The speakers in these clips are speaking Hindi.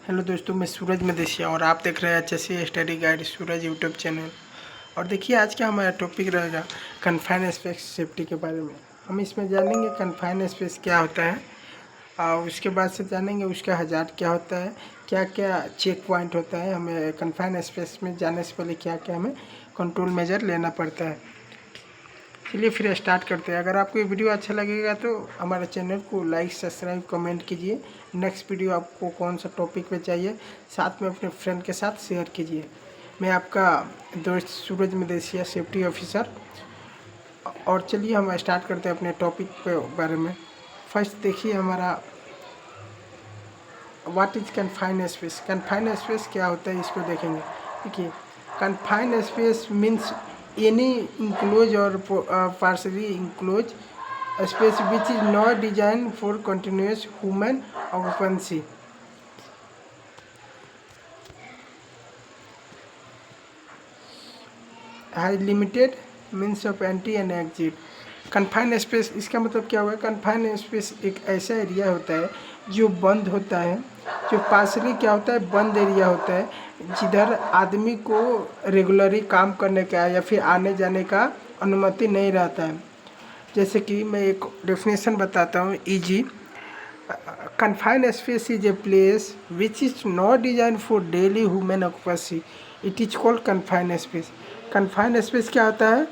हेलो दोस्तों, मैं सूरज मदेशिया और आप देख रहे हैं HSC स्टडी गाइड सूरज यूट्यूब चैनल। और देखिए आज का हमारा टॉपिक रहेगा कन्फाइन स्पेस सेफ्टी के बारे में। हम इसमें जानेंगे कन्फाइन स्पेस क्या होता है और उसके बाद से जानेंगे उसका हजार्ड क्या होता है, क्या क्या चेक पॉइंट होता है, हमें कन्फाइन स्पेस में जाने से पहले क्या क्या हमें कंट्रोल मेजर लेना पड़ता है। चलिए फिर स्टार्ट करते हैं। अगर आपको ये वीडियो अच्छा लगेगा तो हमारे चैनल को लाइक सब्सक्राइब कमेंट कीजिए। नेक्स्ट वीडियो आपको कौन सा टॉपिक पे चाहिए साथ में अपने फ्रेंड के साथ शेयर कीजिए। मैं आपका दोस्त सूरज मदेशिया सेफ्टी ऑफिसर। और चलिए हम स्टार्ट करते हैं अपने टॉपिक के बारे में। फर्स्ट देखिए हमारा what is confine space. Confine space क्या होता है इसको देखेंगे। देखिए confine space means any enclosed or partially enclosed space which is not designed for continuous human occupancy. Has limited means of entry and exit. Confine space इसका मतलब क्या हुआ? कन्फाइन स्पेस एक ऐसा एरिया होता है जो बंद होता है, जो पार्शली क्या होता है बंद एरिया होता है, जिधर आदमी को रेगुलरली काम करने का या फिर आने जाने का अनुमति नहीं रहता है। जैसे कि मैं एक डेफिनेशन बताता हूँ easy. Confine space is a place which is not design for daily human occupancy, it is called confine space. Confine space क्या होता है?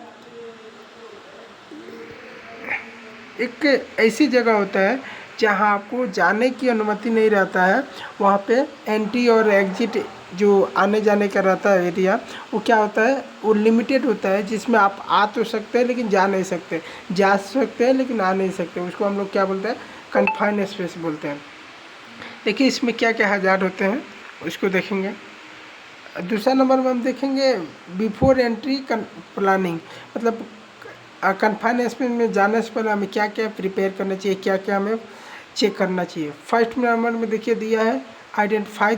एक ऐसी जगह होता है जहाँ आपको जाने की अनुमति नहीं रहता है, वहाँ पे एंट्री और एग्जिट जो आने जाने का रहता है एरिया, वो क्या होता है? वो लिमिटेड होता है, जिसमें आप आ तो सकते हैं लेकिन जा नहीं सकते, जा सकते हैं लेकिन आ नहीं सकते। उसको हम लोग क्या बोलते हैं? कन्फाइन स्पेस बोलते हैं। देखिए इसमें क्या क्या हजार्ड होते हैं उसको देखेंगे। दूसरा नंबर में हम देखेंगे बिफोर एंट्री प्लानिंग, मतलब कन्फाइन स्पेस में जाने से पहले हमें क्या क्या प्रिपेयर करना चाहिए, क्या क्या हमें चेक करना चाहिए। फर्स्ट नंबर में देखिए दिया है आइडेंटिफाई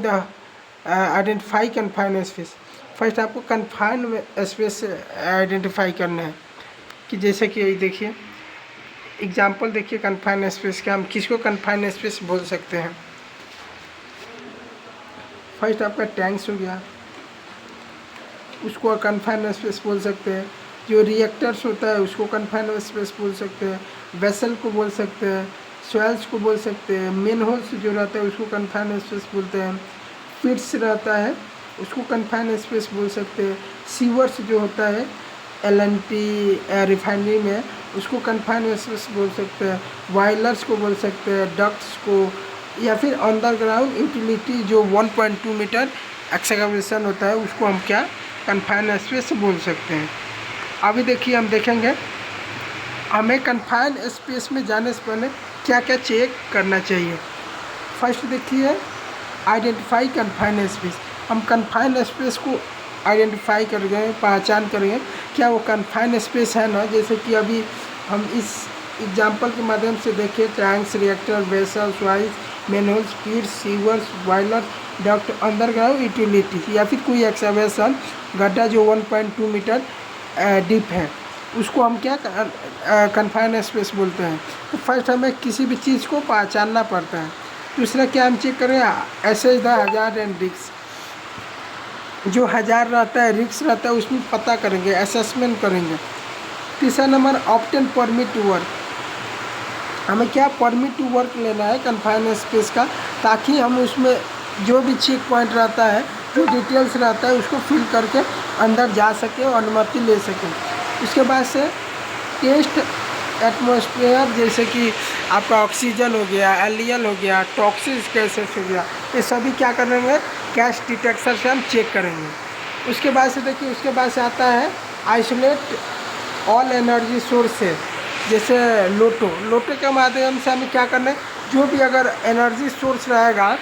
कन्फाइन स्पेस। फर्स्ट आपको कन्फाइन स्पेस आइडेंटिफाई करना है कि जैसे कि देखिए एग्जांपल देखिए कन्फाइन स्पेस का हम किसको कन्फाइन स्पेस बोल सकते हैं। फर्स्ट आपका टैंक्स हो गया, उसको कन्फाइन स्पेस बोल सकते हैं। जो रिएक्टर्स होता है उसको कन्फाइन स्पेस बोल सकते हैं। वेसल को बोल सकते हैं, सॉइल्स को बोल सकते हैं। मेन होल्स जो रहता है उसको कन्फाइन स्पेस बोलते हैं। पिट्स रहता है उसको कन्फाइन स्पेस बोल सकते हैं। सीवर्स जो होता है LNT रिफाइनरी में उसको कन्फाइन स्पेस बोल सकते हैं। बॉयलर्स को बोल सकते हैं, डक्ट्स को, या फिर अंडरग्राउंड यूटिलिटी जो 1.2 मीटर एक्सकवेशन होता है उसको हम क्या कन्फाइन स्पेस बोल सकते हैं। अभी देखिए हम देखेंगे हमें कन्फाइन स्पेस में जाने से पहले क्या क्या चेक करना चाहिए। फर्स्ट देखिए आइडेंटिफाई कन्फाइन स्पेस। हम कन्फाइन स्पेस को आइडेंटिफाई करेंगे, पहचान करेंगे क्या वो कन्फाइन स्पेस है ना। जैसे कि अभी हम इस एग्जाम्पल के माध्यम से देखें tanks, reactor, vessel, soils, manholes, pits, sewers, boiler, duct, underground utility या फिर कोई एक्सकवेशन गड्ढा जो 1.2 मीटर डीप है उसको हम क्या कन्फाइन स्पेस बोलते हैं। तो फर्स्ट हमें किसी भी चीज़ को पहचानना पड़ता है। दूसरा क्या हम चेक करें? Assess the hazard and risk. जो हजार्ड रहता है, रिस्क रहता है, उसमें पता करेंगे, असेसमेंट करेंगे। तीसरा नंबर ऑब्टेन परमिट टू वर्क। हमें क्या परमिट टू वर्क लेना है कन्फाइन स्पेस का, ताकि हम उसमें जो भी चेक पॉइंट रहता है, जो डिटेल्स रहता है उसको फिल करके अंदर जा सके और अनुमति ले सकें। उसके बाद से टेस्ट एटमॉस्फेयर, जैसे कि आपका ऑक्सीजन हो गया, एलियल हो गया, टॉक्सिक गैसेस हो गया, ये सभी क्या करेंगे गैस डिटेक्टर से हम चेक करेंगे। उसके बाद से देखिए उसके बाद से आता है आइसोलेट ऑल एनर्जी सोर्स से, जैसे लोटो के माध्यम से हमें क्या करना है, जो भी अगर एनर्जी सोर्स रहेगा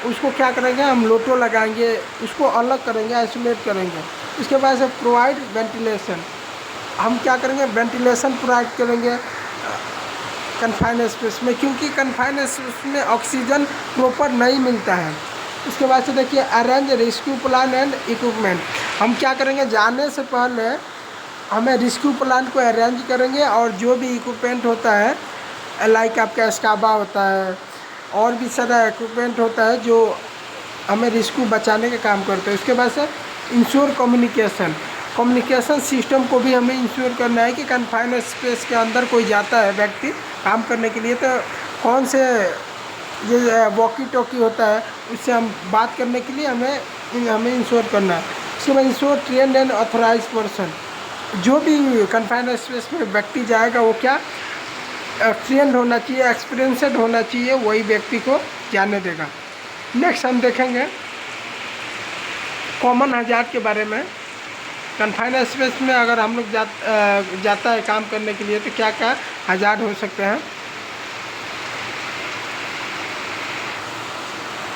उसको क्या करेंगे हम लोटो लगाएंगे, उसको अलग करेंगे, आइसोलेट करेंगे। उसके बाद से प्रोवाइड वेंटिलेशन, हम क्या करेंगे वेंटिलेशन प्रोवाइड करेंगे कन्फाइन स्पेस में, क्योंकि कन्फाइन स्पेस में ऑक्सीजन प्रॉपर नहीं मिलता है। उसके बाद से देखिए arrange rescue plan and equipment. हम क्या करेंगे जाने से पहले हमें रेस्क्यू प्लान को अरेंज करेंगे और जो भी इक्विपमेंट होता है लाइक आपका स्काबा होता है और भी सारा इक्विपमेंट होता है जो हमें रिस्क को बचाने का काम करता है। उसके बाद से इंश्योर कम्युनिकेशन सिस्टम को भी हमें इंश्योर करना है कि कन्फाइंड स्पेस के अंदर कोई जाता है व्यक्ति काम करने के लिए, तो कौन से ये वॉकी टॉकी होता है उससे हम बात करने के लिए हमें इंश्योर करना है। उसके बाद ensure trained and authorise person, जो भी कन्फाइंड स्पेस में व्यक्ति जाएगा वो क्या ट्रेंड होना चाहिए, एक्सपीरियंसड होना चाहिए, वही व्यक्ति को जाने देगा। नेक्स्ट हम देखेंगे कॉमन हजार्ड के बारे में। कन्फाइंड स्पेस में अगर हम लोग जाता है काम करने के लिए तो क्या क्या हजार्ड हो सकते हैं।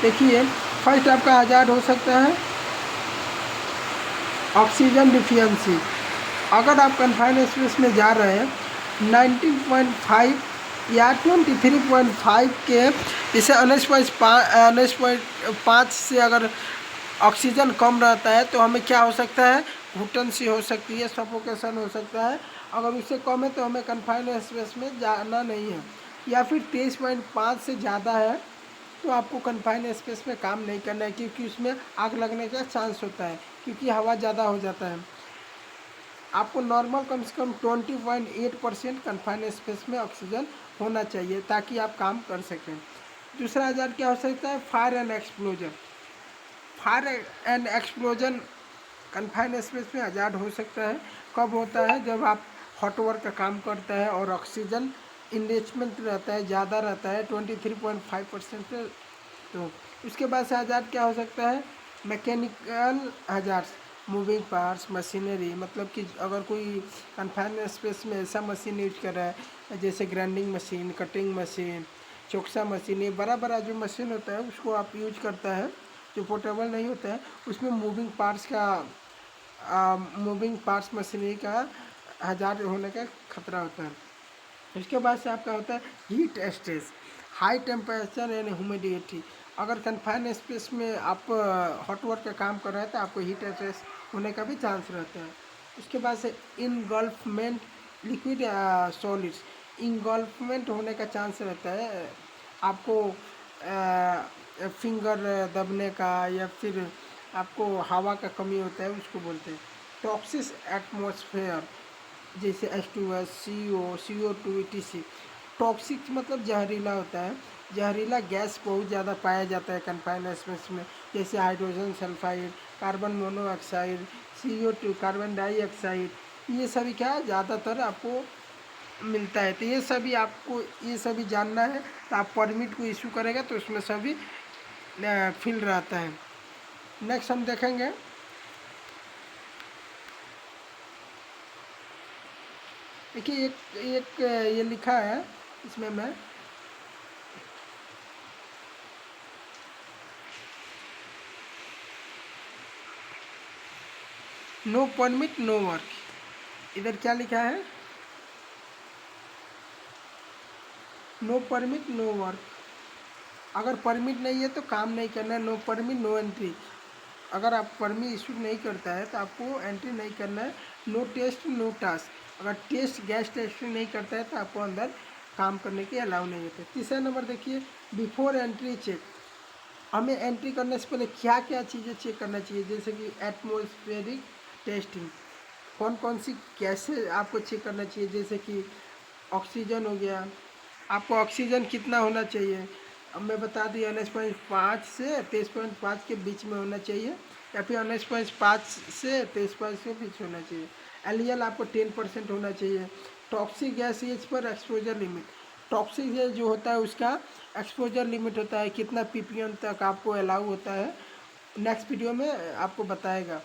देखिए फर्स्ट आपका हजार्ड हो सकता है ऑक्सीजन डिफिशिएंसी। अगर आप कन्फाइंड स्पेस में जा रहे हैं 19.5 या 23.5 के जैसे 19.5 से अगर ऑक्सीजन कम रहता है तो हमें क्या हो सकता है, घुटन सी हो सकती है, सफोकेशन हो सकता है। अगर उससे कम है तो हमें कन्फाइंड स्पेस में जाना नहीं है। या फिर 23.5 से ज़्यादा है तो आपको कन्फाइंड स्पेस में काम नहीं करना है, क्योंकि उसमें आग लगने का चांस होता है, क्योंकि हवा ज़्यादा हो जाता है। आपको नॉर्मल कम से कम 20.8% कन्फाइंड स्पेस में ऑक्सीजन होना चाहिए ताकि आप काम कर सकें। दूसरा हज़ार क्या हो सकता है, fire and explosion confined space में हज़ार्ड हो सकता है। कब होता है, जब आप हॉट वर्क का काम करता है और ऑक्सीजन इनरिचमेंट रहता है, ज़्यादा रहता है 23.5% से। तो उसके बाद से हज़ार्ड क्या हो सकता है, mechanical hazards, moving parts, machinery, मतलब कि अगर कोई कन्फाइंड स्पेस में ऐसा मशीन यूज कर रहा है जैसे ग्राइंडिंग मशीन, कटिंग मशीन, चोकसा मशीन, ये बड़ा बड़ा जो मशीन होता है उसको आप यूज करता है जो पोर्टेबल नहीं होता है, उसमें मूविंग पार्ट्स मशीनरी का हज़ार्ड होने का खतरा होता है। उसके बाद से आपका होता है heat stress, high temperature and humidity. अगर कन्फाइंड स्पेस में आप हॉट वर्क का काम कर रहे हैं तो आपको हीट स्ट्रेस होने का भी चांस रहता है। उसके बाद से इनगल्फमेंट, लिक्विड सॉलिड्स, इंगल्फमेंट होने का चांस रहता है आपको, फिंगर दबने का, या फिर आपको हवा का कमी होता है उसको बोलते हैं। टॉक्सिक एटमॉस्फेयर जैसे H2S, CO2 etc। टॉक्सिक मतलब जहरीला होता है, जहरीला गैस बहुत ज़्यादा पाया जाता है कन्फाइंड स्पेस में, जैसे hydrogen sulphide, carbon monoxide, CO2 carbon dioxide, ये सभी क्या ज़्यादातर आपको मिलता है। तो ये सभी जानना है तो आप परमिट को इशू करेगा तो उसमें सभी फिल रहता है। नेक्स्ट हम देखेंगे देखिए एक ये लिखा है इसमें मैं नो परमिट नो वर्क। इधर क्या लिखा है, नो परमिट नो वर्क। अगर परमिट नहीं है तो काम नहीं करना है, नो परमिट नो एंट्री। अगर आप परमिट इशू नहीं करता है तो आपको एंट्री नहीं करना है। नो टेस्ट नो टास्क, अगर गैस टेस्ट नहीं करता है तो आपको अंदर काम करने की अलाउ नहीं होता। तीसरा नंबर देखिए बिफोर एंट्री चेक। हमें एंट्री करने से पहले क्या क्या चीज़ें चेक करना चाहिए, जैसे कि एटमॉस्फेरिक टेस्टिंग, कौन कौन सी कैसे आपको चेक करना चाहिए, जैसे कि ऑक्सीजन हो गया, आपको ऑक्सीजन कितना होना चाहिए, अब मैं बता दी 19.5 से 23.5 के बीच में होना चाहिए, या फिर 19.5 से 23.5 के बीच होना चाहिए। एल आपको 10% होना चाहिए। Toxic gas as per exposure limit, toxic gas जो होता है उसका एक्सपोजर लिमिट होता है, कितना ppm तक आपको अलाउ होता है, नेक्स्ट वीडियो में आपको बताएगा।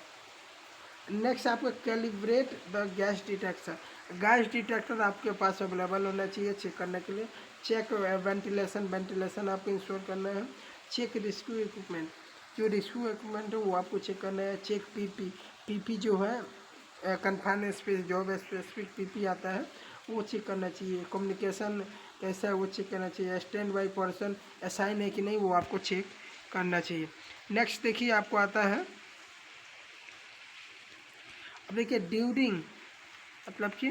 नेक्स्ट आपको calibrate the gas detector, gas detector आपके पास अवेलेबल होना चाहिए चेक करने के लिए। चेक वेंटिलेशन आपको इंस्टॉल करना है। चेक रेस्क्यू इक्विपमेंट, जो रेस्क्यू इक्विपमेंट है वो आपको चेक करना है। चेक पीपी जो है confined space job specific PP आता है वो चेक करना चाहिए। कम्युनिकेशन कैसा है वो चेक करना चाहिए। स्टैंड बाई पर्सन असाइन है कि नहीं वो आपको चेक करना चाहिए। नेक्स्ट देखिए आपको आता है, अब देखिए ड्यूरिंग, मतलब कि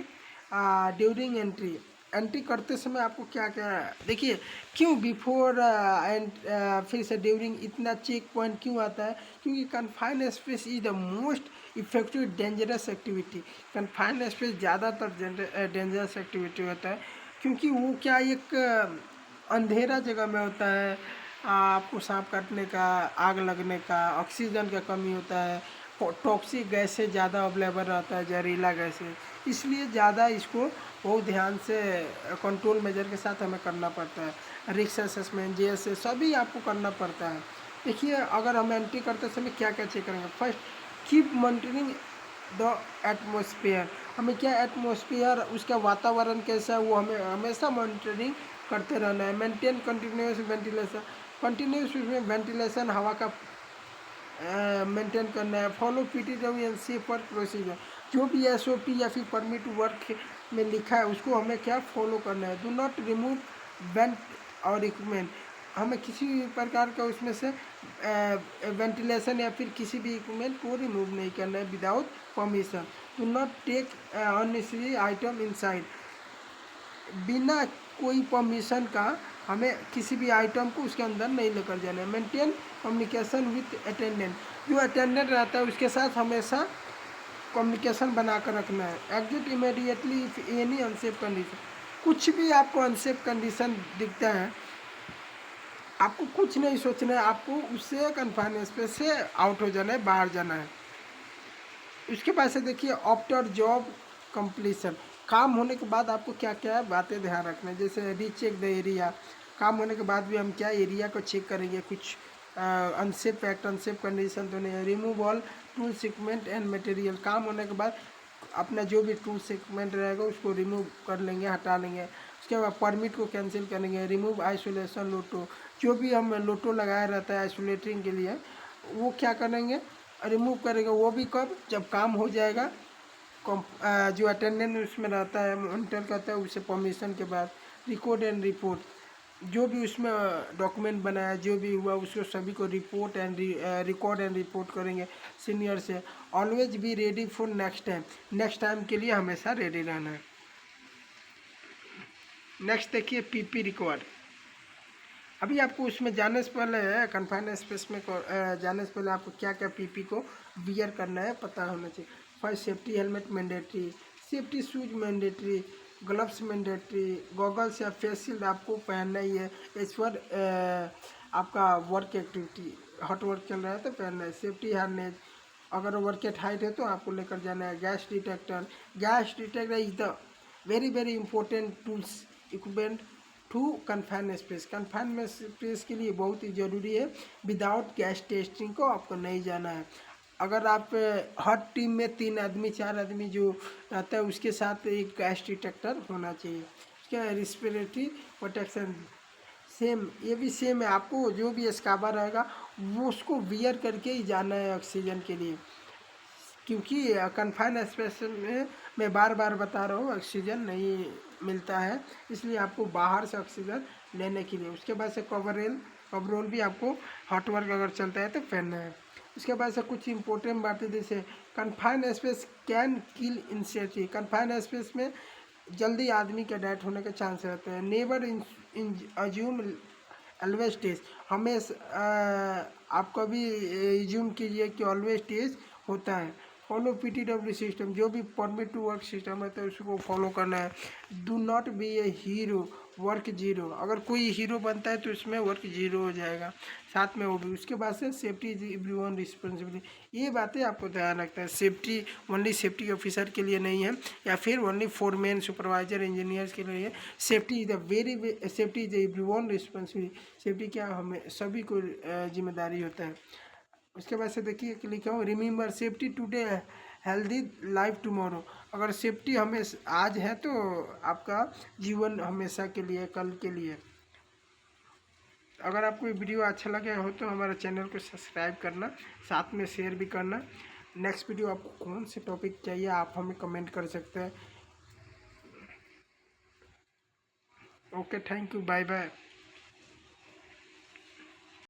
ड्यूरिंग एंट्री, एंट्री करते समय आपको क्या क्या देखिए, क्यों बिफोर एंड फिर से ड्यूरिंग इतना चेक पॉइंट क्यों आता है? क्योंकि confined space is the most effective dangerous activity. Confined space ज़्यादातर डेंजरस एक्टिविटी होता है, क्योंकि वो क्या एक अंधेरा जगह में होता है। आपको सांप काटने का, आग लगने का, ऑक्सीजन का कमी होता है, टॉक्सिक गैसें ज़्यादा अवेलेबल रहता है, जहरीला गैसें, इसलिए ज़्यादा इसको बहुत ध्यान से कंट्रोल मेजर के साथ हमें करना पड़ता है। रिस्क असेसमेंट, जीएसए सभी आपको करना पड़ता है। देखिए, अगर हम एंट्री करते समय क्या क्या चेक करेंगे? First, keep monitoring the atmosphere. हमें क्या एटमोसफियर, उसका वातावरण कैसा है, वो हमें हमेशा मॉनिटरिंग करते रहना है। मेंटेन कंटिन्यूस वेंटिलेशन, कंटिन्यूस उसमें वेंटिलेशन हवा का मेंटेन करना है। Follow PTW and safe work procedure, जो भी एसओपी या फिर परमिट वर्क में लिखा है उसको हमें क्या फॉलो करना है। डू नॉट रिमूव वेंट और इक्विपमेंट, हमें किसी भी प्रकार का उसमें से वेंटिलेशन या फिर किसी भी इक्विपमेंट को रिमूव नहीं करना है without permission. Do not take unnecessary item inside, बिना कोई परमिशन का हमें किसी भी आइटम को उसके अंदर नहीं लेकर जाना है। मेंटेन कम्युनिकेशन विथ अटेंडेंट, जो अटेंडेंट रहता है उसके साथ हमेशा कम्युनिकेशन बना कर रखना है। Exit immediately if any unsafe condition, कुछ भी आपको अनसेफ कंडीशन दिखता है, आपको कुछ नहीं सोचना है, आपको उससे कन्फाइंड स्पेस से आउट हो जाना है, बाहर जाना है। उसके बाद से देखिए, आफ्टर जॉब कंप्लीशन, काम होने के बाद आपको क्या क्या बातें ध्यान रखना है। जैसे रीचेक द एरिया, काम होने के बाद भी हम क्या एरिया को चेक करेंगे, कुछ अनसेफ फैक्ट, अनसेफ कंडीशन तो नहीं है। Remove all tool equipment and material, काम होने के बाद अपना जो भी टूल्स इक्विपमेंट रहेगा उसको रिमूव कर लेंगे, हटा लेंगे। उसके बाद परमिट को कैंसिल करेंगे। रिमूव आइसोलेशन लोटो, जो भी हम लोटो लगाया रहता है आइसोलेटिंग के लिए, वो क्या करेंगे, रिमूव करेंगे। वो भी कब, जब काम हो जाएगा, जो अटेंडेंट उसमें रहता है, मॉनिटर करता है, उससे परमिशन के बाद। रिकॉर्ड एंड रिपोर्ट, जो भी उसमें डॉक्यूमेंट बनाया, जो भी हुआ उसको सभी को report and record and report करेंगे सीनियर से। Always be ready for next time, next time के लिए हमेशा रेडी रहना है। नेक्स्ट देखिए, पीपी रिकॉर्ड। अभी आपको उसमें जाने से पहले, कन्फाइंड स्पेस में जाने से पहले आपको क्या क्या पीपी को वियर करना है पता होना चाहिए। First, safety helmet mandatory, safety shoes mandatory, gloves mandatory, goggles या फेस शील्ड आपको पहनना ही है एज पर आपका वर्क एक्टिविटी। हॉट वर्क चल रहा है तो पहनना है। सेफ्टी हार्नेस, अगर वर्क एट हाइट है तो आपको लेकर जाना है। Gas detector, gas detector is the very very important tools equipment to confine space. Confine space के लिए बहुत ही ज़रूरी है। विदाउट गैस टेस्टिंग को आपको नहीं जाना है। अगर आप हर टीम में 3 आदमी 4 आदमी जो रहता है उसके साथ एक गैस डिटेक्टर होना चाहिए। उसके रिस्पिरेटरी प्रोटेक्शन सेम, ये भी सेम है। आपको जो भी स्काबा रहेगा वो उसको वियर करके ही जाना है ऑक्सीजन के लिए, क्योंकि कन्फाइन स्पेस में मैं बार बार बता रहा हूँ ऑक्सीजन नहीं मिलता है, इसलिए आपको बाहर से ऑक्सीजन लेने के लिए। उसके बाद से कवरोल भी आपको हॉट वर्क अगर चलता है तो पहनना है। उसके बाद से कुछ इंपॉर्टेंट बातें, जैसे confine space can kill insect, confine space में जल्दी आदमी के डेथ होने के चांस रहते हैं। Never in assume always test, हमेशा आप कभी एज्यूम कीजिए कि ऑलवेज टेस्ट होता है। फॉलो पीटीडब्ल्यू सिस्टम, जो भी परमिट टू वर्क सिस्टम है तो उसको फॉलो करना है। Do not be A hero, work zero, अगर कोई हीरो बनता है तो उसमें वर्क जीरो हो जाएगा, साथ में वो भी। उसके बाद से सेफ्टी इज एवरीवन रिस्पॉन्सिबिलिटी, ये बातें आपको ध्यान रखना है। सेफ्टी ओनली सेफ्टी ऑफिसर के लिए नहीं है, या फिर ओनली फोरमैन, सुपरवाइजर, इंजीनियर्स के लिए। Safety is the safety is everyone responsibility, safety क्या हमें सभी को जिम्मेदारी होता है। उसके बाद से देखिए कि लिखा हूँ, remember safety today healthy life tomorrow, अगर सेफ्टी हमें आज है तो आपका जीवन हमेशा के लिए, कल के लिए। अगर आपको ये वीडियो अच्छा लगा हो तो हमारे चैनल को सब्सक्राइब करना, साथ में शेयर भी करना। नेक्स्ट वीडियो आपको कौन से टॉपिक चाहिए आप हमें कमेंट कर सकते हैं। Okay, thank you, bye bye.